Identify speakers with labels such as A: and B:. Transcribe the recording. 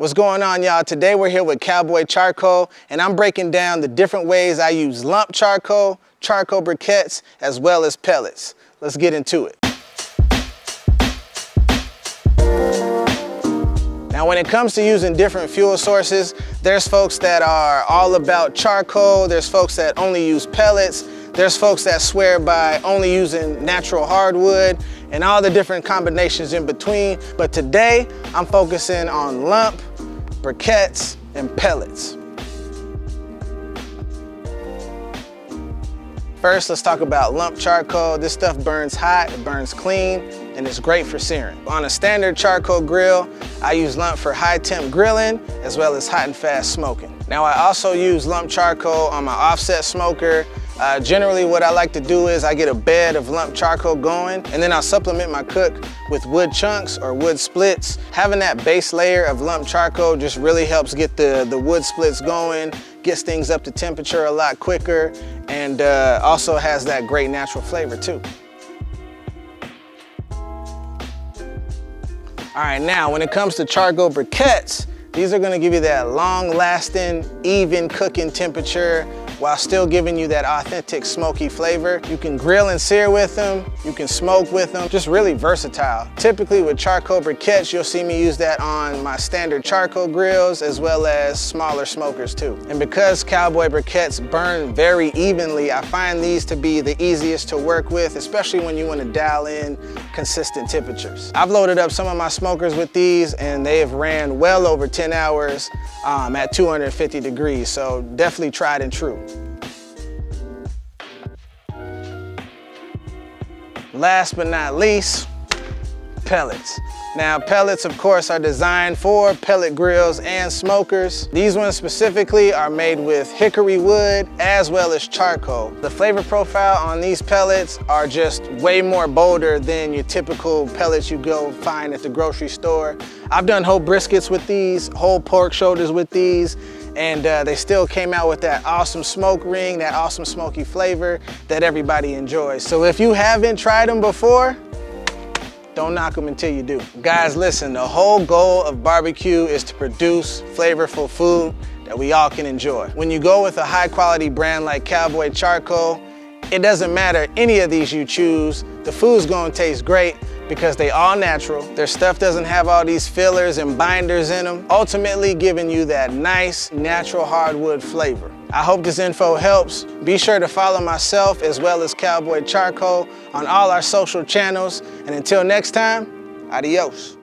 A: What's going on, y'all? Today we're here with Cowboy Charcoal, and I'm breaking down the different ways I use lump charcoal, charcoal briquettes, as well as pellets. Let's get into it. Now, when it comes to using different fuel sources, there's folks that are all about charcoal, there's folks that only use pellets, there's folks that swear by only using natural hardwood, and all the different combinations in between. But today, I'm focusing on lump, briquettes, and pellets. First, let's talk about lump charcoal. This stuff burns hot, it burns clean, and it's great for searing. On a standard charcoal grill, I use lump for high temp grilling, as well as hot and fast smoking. Now, I also use lump charcoal on my offset smoker. Generally, what I like to do is I get a bed of lump charcoal going, and then I'll supplement my cook with wood chunks or wood splits. Having that base layer of lump charcoal just really helps get the wood splits going, gets things up to temperature a lot quicker, and also has that great natural flavor too. All right, now when it comes to charcoal briquettes, these are gonna give you that long-lasting, even cooking temperature while still giving you that authentic smoky flavor. You can grill and sear with them, you can smoke with them, just really versatile. Typically with charcoal briquettes, you'll see me use that on my standard charcoal grills as well as smaller smokers too. And because Cowboy briquettes burn very evenly, I find these to be the easiest to work with, especially when you want to dial in consistent temperatures. I've loaded up some of my smokers with these and they have ran well over 10 hours at 250 degrees, so definitely tried and true. Last but not least, pellets. Now, pellets, of course, are designed for pellet grills and smokers. These ones specifically are made with hickory wood as well as charcoal. The flavor profile on these pellets are just way more bolder than your typical pellets you go find at the grocery store. I've done whole briskets with these, whole pork shoulders with these, and they still came out with that awesome smoke ring, that awesome smoky flavor that everybody enjoys. So if you haven't tried them before, don't knock them until you do. Guys, listen, the whole goal of barbecue is to produce flavorful food that we all can enjoy. When you go with a high quality brand like Cowboy Charcoal, it doesn't matter any of these you choose, the food's gonna taste great because they all natural. Their stuff doesn't have all these fillers and binders in them, ultimately giving you that nice, natural hardwood flavor. I hope this info helps. Be sure to follow myself as well as Cowboy Charcoal on all our social channels. And until next time, adios.